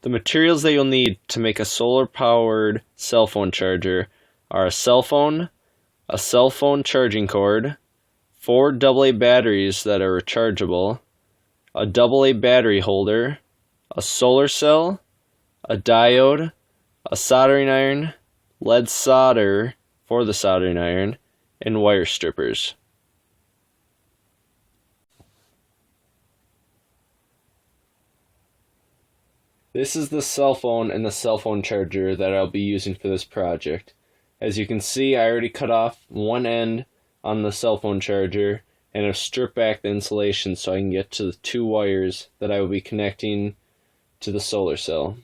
The materials that you'll need to make a solar-powered cell phone charger are a cell phone charging cord, 4 AA batteries that are rechargeable, a AA battery holder, a solar cell, a diode, a soldering iron, lead solder for the soldering iron, and wire strippers. This is the cell phone and the cell phone charger that I'll be using for this project. As you can see, I already cut off one end on the cell phone charger and have stripped back the insulation so I can get to the 2 wires that I will be connecting to the solar cell.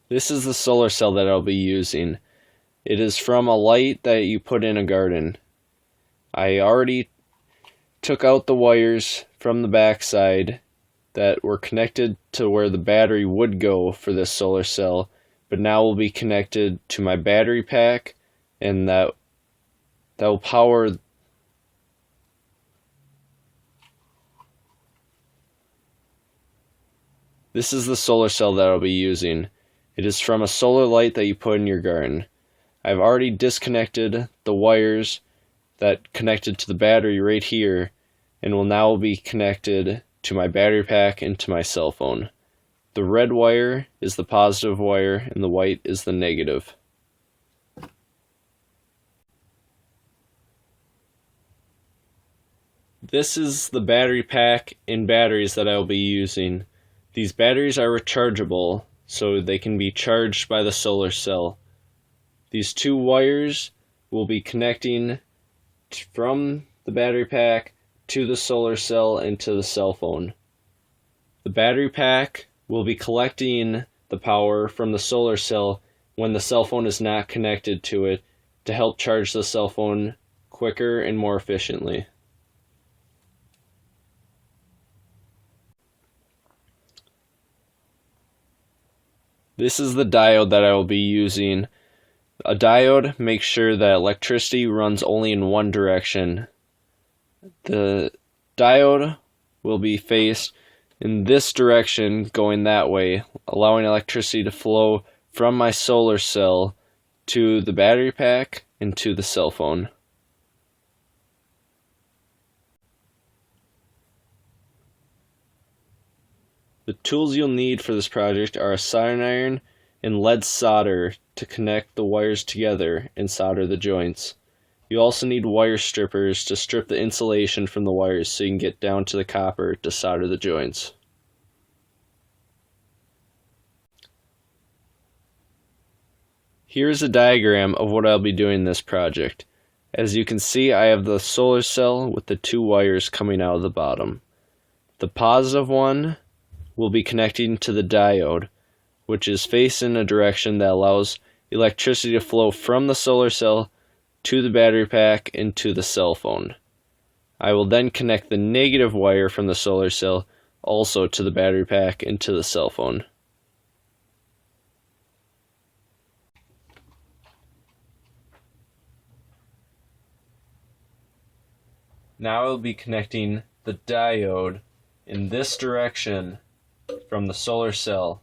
This is the solar cell that I'll be using. It is from a light that you put in a garden. I already took out the wires from the backside that were connected to where the battery would go for this solar cell, but now will be connected to my battery pack, and that will power This is the solar cell that I'll be using. It is from a solar light that you put in your garden. I've already disconnected the wires that connected to the battery right here, and will now be connected to my battery pack and to my cell phone. The red wire is the positive wire and the white is the negative. This is the battery pack and batteries that I will be using. These batteries are rechargeable, so they can be charged by the solar cell. These 2 wires will be connecting from the battery pack to the solar cell and to the cell phone. The battery pack will be collecting the power from the solar cell when the cell phone is not connected to it to help charge the cell phone quicker and more efficiently. This is the diode that I will be using. A diode makes sure that electricity runs only in one direction. The diode will be faced in this direction, going that way, allowing electricity to flow from my solar cell to the battery pack and to the cell phone. The tools you'll need for this project are a soldering iron and lead solder to connect the wires together and solder the joints. You also need wire strippers to strip the insulation from the wires so you can get down to the copper to solder the joints. Here's a diagram of what I'll be doing in this project. As you can see, I have the solar cell with the 2 wires coming out of the bottom. The positive one will be connecting to the diode, which is faced in a direction that allows electricity to flow from the solar cell to the battery pack and to the cell phone. I will then connect the negative wire from the solar cell also to the battery pack and to the cell phone. Now I will be connecting the diode in this direction from the solar cell.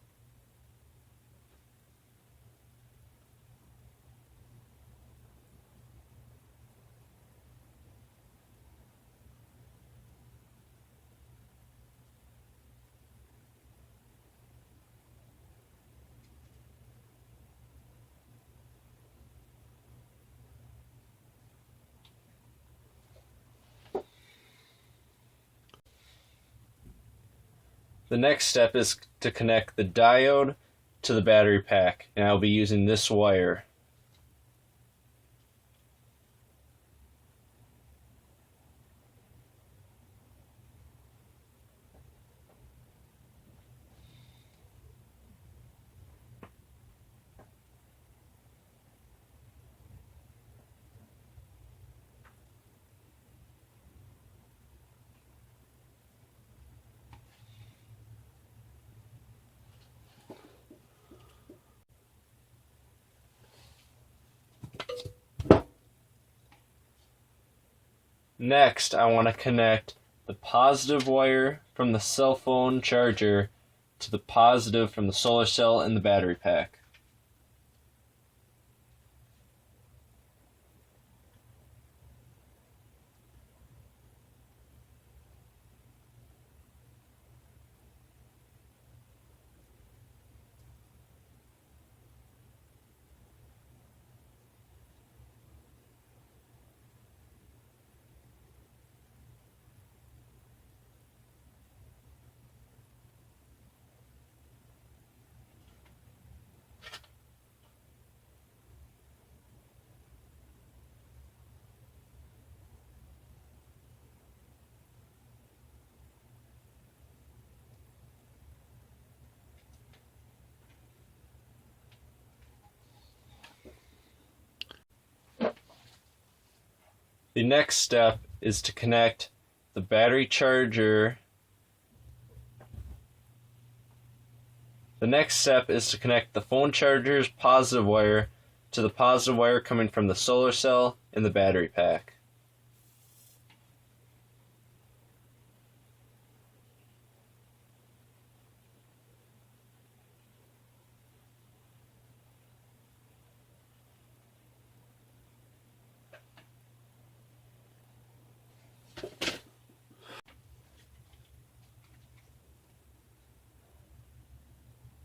The next step is to connect the diode to the battery pack, and I'll be using this wire. Next, I want to connect the positive wire from the cell phone charger to the positive from the solar cell in the battery pack. The next step is to connect the battery charger. The next step is to connect the phone charger's positive wire to the positive wire coming from the solar cell in the battery pack.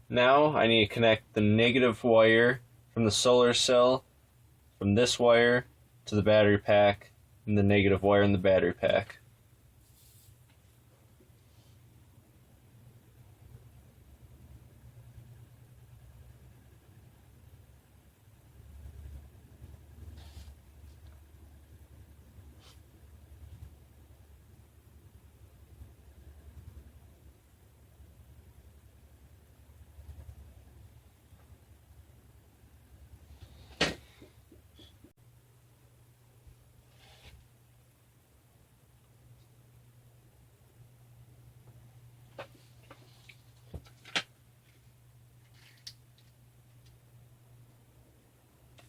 Now I need to connect the negative wire from the solar cell from this wire to the battery pack and the negative wire in the battery pack.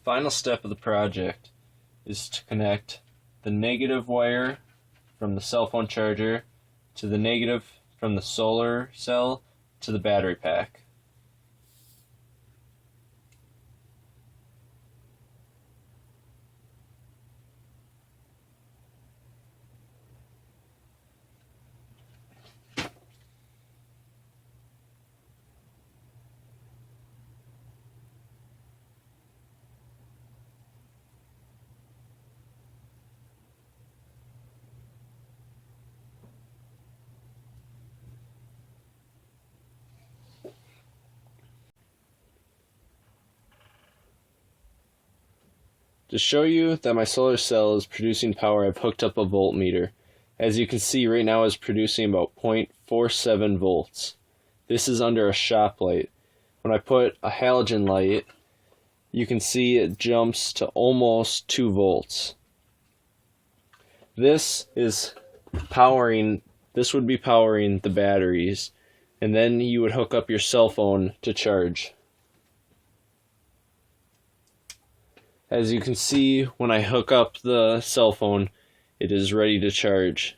Final step of the project is to connect the negative wire from the cell phone charger to the negative from the solar cell to the battery pack. To show you that my solar cell is producing power, I've hooked up a voltmeter. As you can see, right now it's producing about 0.47 volts. This is under a shop light. When I put a halogen light, you can see it jumps to almost 2 volts. This would be powering the batteries, and then you would hook up your cell phone to charge. As you can see, when I hook up the cell phone, it is ready to charge.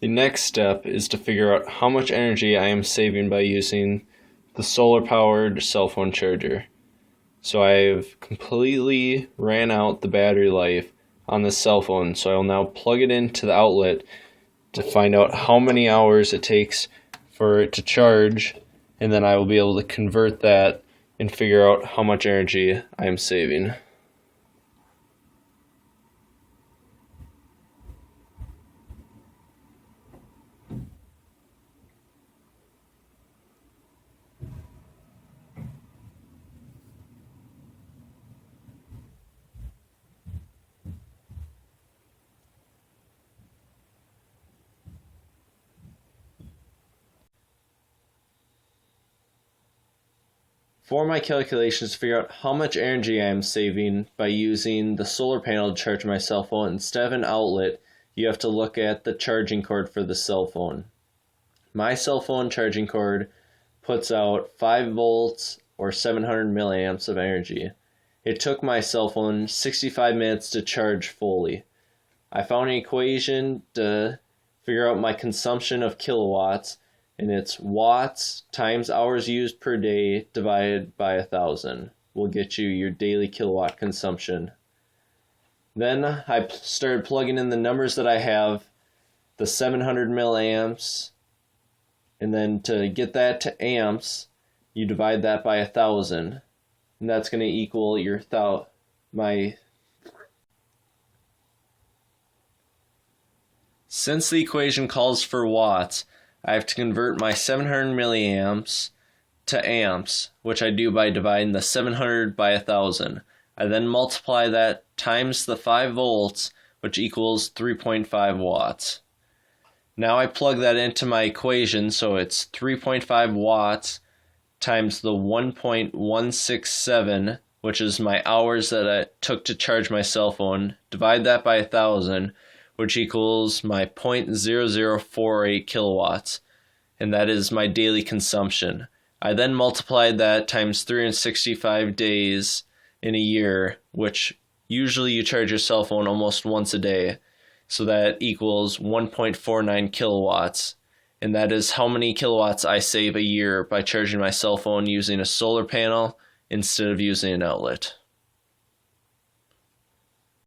The next step is to figure out how much energy I am saving by using the solar-powered cell phone charger. So I've completely ran out the battery life on this cell phone, so I will now plug it into the outlet to find out how many hours it takes for it to charge, and then I will be able to convert that and figure out how much energy I am saving. For my calculations to figure out how much energy I am saving by using the solar panel to charge my cell phone instead of an outlet, you have to look at the charging cord for the cell phone. My cell phone charging cord puts out 5 volts or 700 milliamps of energy. It took my cell phone 65 minutes to charge fully. I found an equation to figure out my consumption of kilowatts, and it's watts times hours used per day divided by 1,000 will get you your daily kilowatt consumption. Then I started plugging in the numbers that I have, the 700 milliamps, and then to get that to amps, you divide that by 1,000, and that's going to equal your Since the equation calls for watts, I have to convert my 700 milliamps to amps, which I do by dividing the 700 by 1,000. I then multiply that times the 5 volts, which equals 3.5 watts. Now I plug that into my equation, so it's 3.5 watts times the 1.167, which is my hours that I took to charge my cell phone, divide that by 1,000, which equals my 0.0048 kilowatts, and that is my daily consumption. I then multiplied that times 365 days in a year, which usually you charge your cell phone almost once a day, so that equals 1.49 kilowatts, and that is how many kilowatts I save a year by charging my cell phone using a solar panel instead of using an outlet.